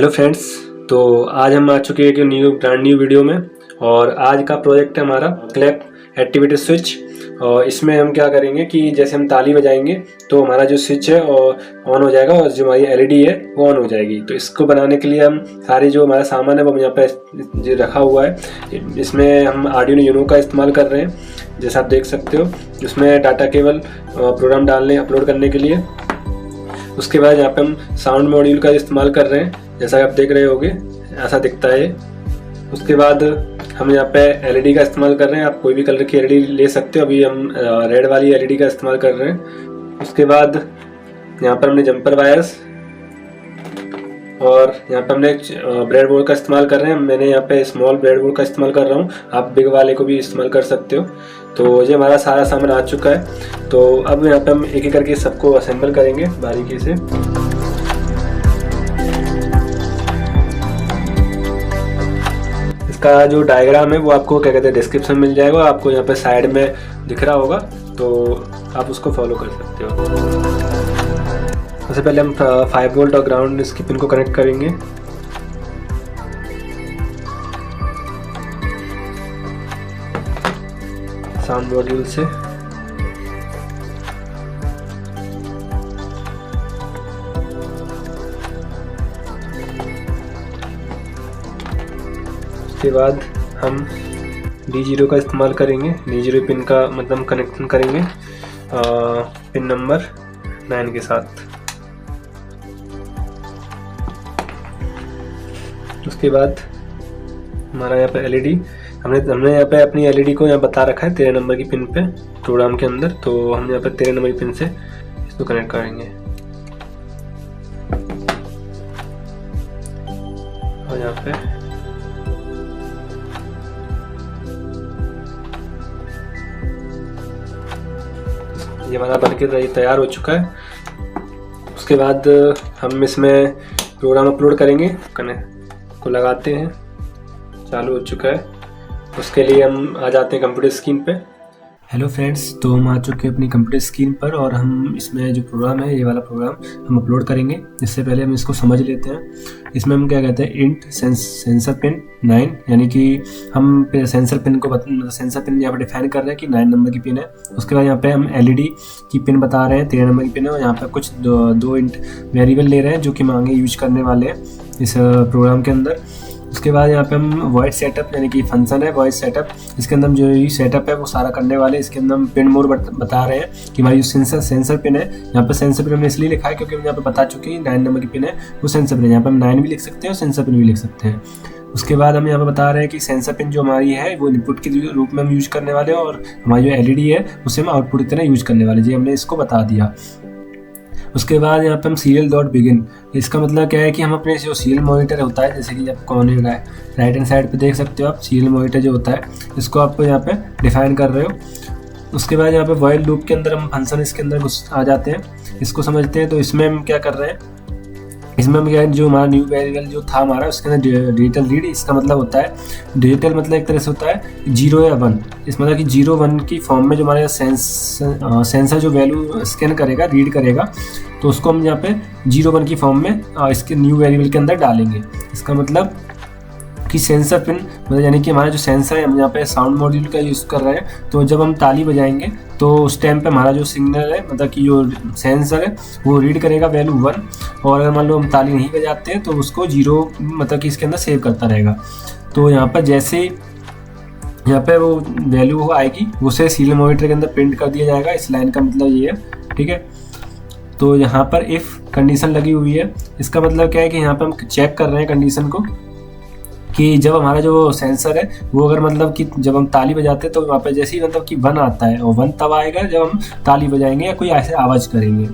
Hello friends. तो आज हम आ चुके हैं एक ब्रांड न्यू वीडियो में। और आज का प्रोजेक्ट है हमारा क्लैप एक्टिवेटेड स्विच। और इसमें हम क्या करेंगे कि जैसे हम ताली बजाएंगे तो हमारा जो स्विच है ऑन हो जाएगा और जो हमारी एलईडी है वो ऑन हो जाएगी। तो इसको बनाने के लिए हम सारे जो हमारा सामान है वो यहाँ पे जो रखा हुआ है, इसमें हम आर्डिनो यूनो का इस्तेमाल कर रहे हैं। जैसा आप देख सकते हो इसमें डाटा केबल प्रोग्राम डालने अपलोड करने के लिए। उसके बाद यहाँ पे हम साउंड मॉड्यूल का इस्तेमाल कर रहे हैं, जैसा आप देख रहे होंगे ऐसा दिखता है। उसके बाद हम यहाँ पे एलईडी का इस्तेमाल कर रहे हैं। आप कोई भी कलर की एलईडी ले सकते हो, अभी हम रेड वाली एलईडी का इस्तेमाल कर रहे हैं। उसके बाद यहाँ पर हमने जंपर वायर्स और यहाँ पे हमने ब्रेड बोर्ड का इस्तेमाल कर रहे हैं। मैंने यहाँ पे स्मॉल ब्रेड बोर्ड का इस्तेमाल कर रहा हूँ, आप बिग वाले को भी इस्तेमाल कर सकते हो। तो ये हमारा सारा सामान आ चुका है। तो अब यहाँ पे हम एक एक करके सबको असेंबल करेंगे बारीकी से। इसका जो डायग्राम है वो आपको क्या कहते हैं डिस्क्रिप्शन मिल जाएगा, आपको यहाँ पे साइड में दिख रहा होगा, तो आप उसको फॉलो कर सकते हो। सबसे पहले हम 5 वोल्ट और ग्राउंड इसकी पिन को कनेक्ट करेंगे। साउंड मॉड्यूल से उसके बाद हम D0 का इस्तेमाल करेंगे। D0 पिन का मतलब कनेक्शन करेंगे पिन नंबर 9 के साथ। उसके बाद हमारा यहाँ पे एलईडी हमने यहाँ पे अपनी एलईडी को यहाँ बता रखा है 13 नंबर की पिन पे प्रोग्राम के अंदर। तो हम यहाँ पे 13 नंबर की पिन से इसको कनेक्ट करेंगे। और यहाँ पे ये हमारा बनके तैयार हो चुका है। उसके बाद हम इसमें प्रोग्राम अपलोड करेंगे। कनेक्ट को लगाते हैं, चालू हो चुका है। उसके लिए हम आ जाते हैं कंप्यूटर स्क्रीन पे। हेलो फ्रेंड्स, तो हम आ चुके हैं अपनी कंप्यूटर स्क्रीन पर और हम इसमें जो प्रोग्राम है ये वाला प्रोग्राम हम अपलोड करेंगे। इससे पहले हम इसको समझ लेते हैं। इसमें हम क्या कहते हैं इंट सेंसर पिन 9, यानी कि हम सेंसर पिन को सेंसर पिन यहाँ पर डिफाइन कर रहे हैं कि 9 नंबर की पिन है। उसके बाद यहाँ पे हम एलईडी की पिन बता रहे हैं 13 नंबर की पिन है। और यहाँ पर कुछ दो इंट वेरिएबल ले रहे हैं जो कि हम आगे यूज करने वाले हैं इस प्रोग्राम के अंदर। उसके बाद यहाँ पे हम वॉइड सेटअप यानी कि फंक्शन है वॉइड सेटअप, इसके अंदर हम जो ये सेटअप है वो सारा करने वाले। इसके अंदर हम पिन मोड बता रहे हैं कि हमारी जो सेंसर पिन है, यहाँ पे सेंसर पिन हमने इसलिए लिखा है क्योंकि हम यहाँ पे बता चुके हैं 9 नंबर की पिन है वो सेंसर पिन है। यहाँ पे हम 9 भी लिख सकते हैं और सेंसर पिन भी लिख सकते हैं। उसके बाद हम यहाँ पे बता रहे हैं कि सेंसर पिन जो हमारी है वो इनपुट के रूप में हम यूज करने वाले हैं और हमारी जो एलईडी है उसे हम आउटपुट की तरह यूज करने वाले। जी हमने इसको बता दिया। उसके बाद यहाँ पे हम सीरियल डॉट बिगिन, इसका मतलब क्या है कि हम अपने जो सीरियल मॉनिटर होता है, जैसे कि जब कोने राइट हैंड साइड पे देख सकते हो आप सीरियल मॉनिटर जो होता है, इसको आप यहाँ पे डिफाइन कर रहे हो। उसके बाद यहाँ पे वॉइड लूप के अंदर हम फंक्शन इसके अंदर आ जाते हैं, इसको समझते हैं। तो इसमें हम क्या कर रहे हैं, इसमें हम क्या जो हमारा न्यू वेरिएबल जो था हमारा उसके अंदर डिजिटल रीड, इसका मतलब होता है डिजिटल मतलब एक तरह से होता है 0 या 1। इस मतलब कि 0 1 की फॉर्म में जो हमारा सेंसर जो वैल्यू स्कैन करेगा रीड करेगा, तो उसको हम यहाँ पे 0 1 की फॉर्म में इसके न्यू वेरिएबल के अंदर डालेंगे। इसका मतलब कि सेंसर पिन मतलब यानी कि हमारा जो सेंसर है हम यहाँ पे साउंड मॉड्यूल का यूज़ कर रहे हैं। तो जब हम ताली बजाएंगे तो उस टाइम पे हमारा जो सिग्नल है मतलब कि जो सेंसर है वो रीड करेगा वैल्यू 1, और अगर मान लो हम ताली नहीं बजाते हैं तो उसको 0 मतलब कि इसके अंदर सेव करता रहेगा। तो यहाँ पर जैसे यहाँ पे वो वैल्यू आएगी उसे सीरियल मॉनिटर के अंदर प्रिंट कर दिया जाएगा। इस लाइन का मतलब ये है, ठीक है। तो यहाँ पर इफ़ कंडीशन लगी हुई है, इसका मतलब क्या है कि यहाँ पर हम चेक कर रहे हैं कंडीशन को कि जब हमारा जो सेंसर है वो अगर मतलब कि जब हम ताली बजाते हैं तो वहाँ पे जैसे ही मतलब कि 1 आता है, और 1 तब आएगा जब हम ताली बजाएंगे या कोई ऐसे आवाज़ करेंगे।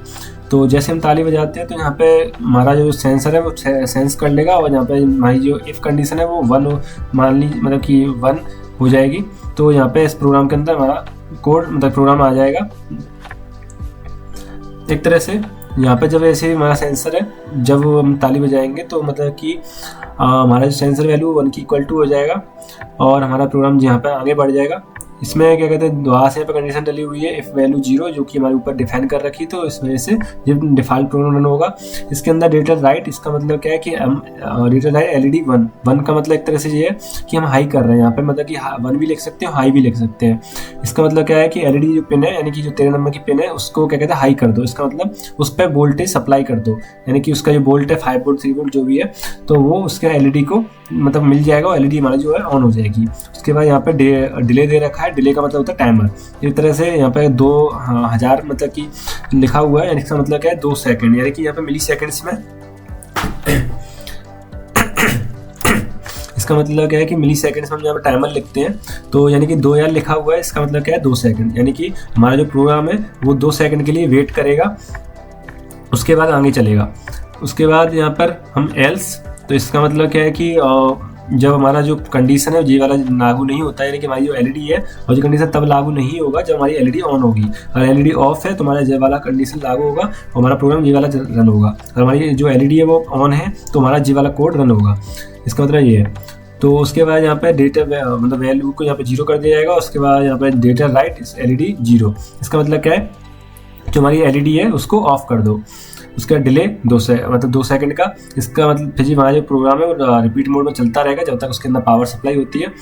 तो जैसे हम ताली बजाते हैं तो यहाँ पे हमारा जो सेंसर है वो सेंस कर लेगा, और यहाँ पे हमारी जो इफ़ कंडीशन है वो 1 मान ली मतलब कि 1 हो जाएगी। तो यहाँ पे इस प्रोग्राम के अंदर हमारा कोड मतलब प्रोग्राम आ जाएगा एक तरह से। यहाँ पे जब ऐसे हमारा सेंसर है जब हम ताली बजाएंगे तो मतलब कि हमारा जो सेंसर वैल्यू 1 की इक्वल टू हो जाएगा और हमारा प्रोग्राम यहाँ पे आगे बढ़ जाएगा। इसमें क्या कहते हैं, दोबारा से यहाँ पे कंडीशन डली हुई है इफ वैल्यू 0, जो कि हमारे ऊपर डिफाइन कर रखी, तो इस वजह से ये डिफॉल्ट प्रोग्राम रन होगा। इसके अंदर डेटा राइट, इसका मतलब क्या है कि हम डेटा राइट LED 1 का मतलब एक तरह से ये है कि हम हाई कर रहे हैं यहाँ पे, मतलब कि 1 भी लिख सकते हैं, हाई भी लिख सकते हैं। इसका मतलब क्या है कि LED जो पिन है, यानी कि जो 13 नंबर की पिन है, उसको क्या कहते हैं हाई कर दो। इसका मतलब उस पर वोल्टेज सप्लाई कर दो, यानी कि उसका जो वोल्ट है 5 वोल्ट 3 वोल्ट जो भी है, तो वो उसके LED को मतलब मिल जाएगा और LED हमारा जो है ऑन हो जाएगी। उसके बाद यहाँ पे डिले दे रखा है, डिले का मतलब होता है टाइमर। इस तरह से यहाँ पे 2000 मतलब कि लिखा हुआ है, यानी इसका मतलब क्या है 2 सेकंड, यानी कि यहाँ पे मिली सेकेंड्स में इसका मतलब क्या है कि मिली सेकेंड्स में हम यहाँ पे टाइमर लिखते हैं, तो यानी कि 2000 लिखा हुआ है, इसका मतलब क्या है 2 सेकंड, यानी कि हमारा जो प्रोग्राम है वो 2 सेकंड के लिए वेट करेगा, उसके बाद आगे चलेगा। उसके बाद यहाँ पर हम एल्स, तो इसका मतलब क्या है कि जब हमारा जो कंडीशन है ये वाला लागू नहीं होता है, यानी कि हमारी जो LED है और जो कंडीशन तब लागू नहीं होगा जब हमारी LED ऑन होगी। अगर LED ऑफ है तो हमारा ये वाला कंडीशन लागू होगा और हमारा प्रोग्राम ये वाला रन होगा। अगर हमारी जो LED है वो ऑन है तो हमारा ये वाला कोड रन होगा। इसका मतलब ये है। तो उसके बाद यहाँ पे डेटा मतलब वैल्यू को यहाँ पे 0 कर दिया जाएगा। उसके बाद यहाँ पे डेटा राइट LED 0, इसका मतलब क्या है, जो हमारी LED है उसको ऑफ कर दो। उसका डिले 2 सेकंड का। इसका मतलब फिर हमारा जो प्रोग्राम है वो रिपीट मोड में चलता रहेगा जब तक उसके अंदर पावर सप्लाई होती है।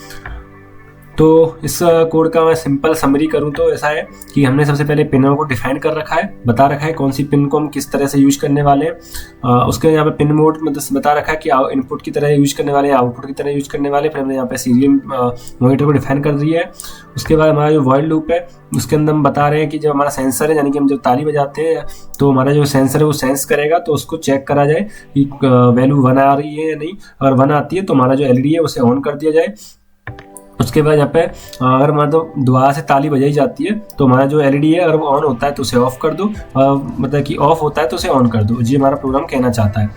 तो इस कोड का मैं सिंपल समरी करूं तो ऐसा है कि हमने सबसे पहले पिनों को डिफाइन कर रखा है, बता रखा है कौन सी पिन को हम किस तरह से यूज करने वाले हैं। उसके यहाँ पे पिन मोड मतलब बता रखा है कि इनपुट की तरह यूज करने वाले हैं, आउटपुट की तरह यूज करने वाले। फिर हमने यहाँ पे सीरियल मॉनिटर को डिफाइन कर दिया है। उसके बाद हमारा जो वॉइड लूप है उसके अंदर हम बता रहे हैं कि जब हमारा सेंसर है, यानी कि हम जब ताली बजाते हैं तो हमारा जो सेंसर है वो सेंस करेगा, तो उसको चेक करा जाए कि वैल्यू 1 आ रही है या नहीं। अगर 1 आती है तो हमारा जो LED है उसे ऑन कर दिया जाए। उसके बाद यहाँ पे अगर मतलब दोबारा से ताली बजाई जाती है तो हमारा जो LED है अगर वो ऑन होता है तो उसे ऑफ कर दो, मतलब कि ऑफ होता है तो उसे ऑन कर दो। ये हमारा प्रोग्राम कहना चाहता है।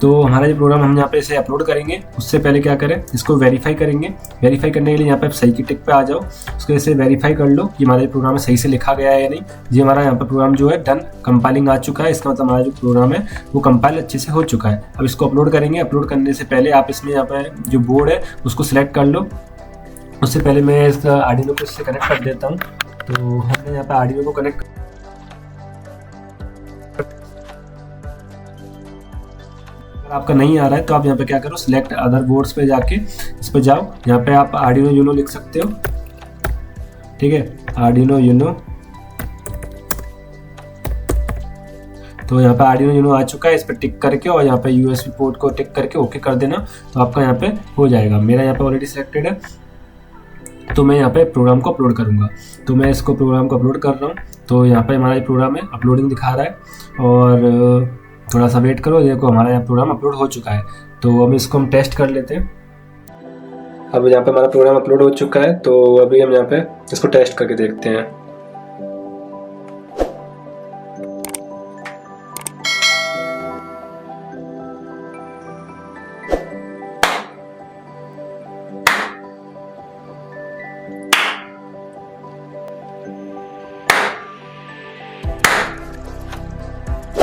तो हमारा जो प्रोग्राम हम यहाँ पे इसे अपलोड करेंगे उससे पहले क्या करें, इसको वेरीफाई करेंगे। वेरीफाई करने के लिए यहाँ पे सही की टिक पे आ जाओ, उसको इसे वेरीफाई कर लो कि हमारा प्रोग्राम सही से लिखा गया है या नहीं। ये हमारा यहाँ पर प्रोग्राम जो है डन कंपाइलिंग आ चुका है। इसका मतलब हमारा जो प्रोग्राम है वो कंपाइल अच्छे से हो चुका है। अब इसको अपलोड करेंगे। अपलोड करने से पहले आप इसमें यहाँ पे जो बोर्ड है उसको सिलेक्ट कर लो। उससे पहले मैं इस आर्डिनो को इससे कनेक्ट कर देता हूँ। तो हमने यहाँ पे आर्डिनो को कनेक्ट, अगर आपका नहीं आ रहा है तो आप यहाँ पे क्या करो, सिलेक्ट अदर बोर्ड्स पे जाके इस पे जाओ। यहाँ पे आप आर्डिनो यूनो लिख सकते हो, ठीक है, आर्डिनो यूनो। तो यहाँ पे आर्डिनो यूनो आ चुका है, इस पर टिक करके और यहाँ पे USB पोर्ट को टिक करके ओके कर देना, तो आपका यहाँ पे हो जाएगा। मेरा यहाँ पे ऑलरेडी सिलेक्टेड है, तो मैं यहाँ पे प्रोग्राम को अपलोड करूँगा। तो मैं इसको प्रोग्राम को अपलोड कर रहा हूँ। तो यहाँ पे हमारा ये प्रोग्राम है, अपलोडिंग दिखा रहा है और थोड़ा सा वेट करो। देखो हमारा यहाँ प्रोग्राम अपलोड हो चुका है। तो अब इसको हम टेस्ट कर लेते हैं। अब यहाँ पे हमारा प्रोग्राम अपलोड हो चुका है, तो अभी हम यहाँ पे इसको टेस्ट करके देखते हैं।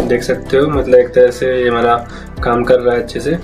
देख सकते हो मतलब एक तरह से ये हमारा काम कर रहा है अच्छे से।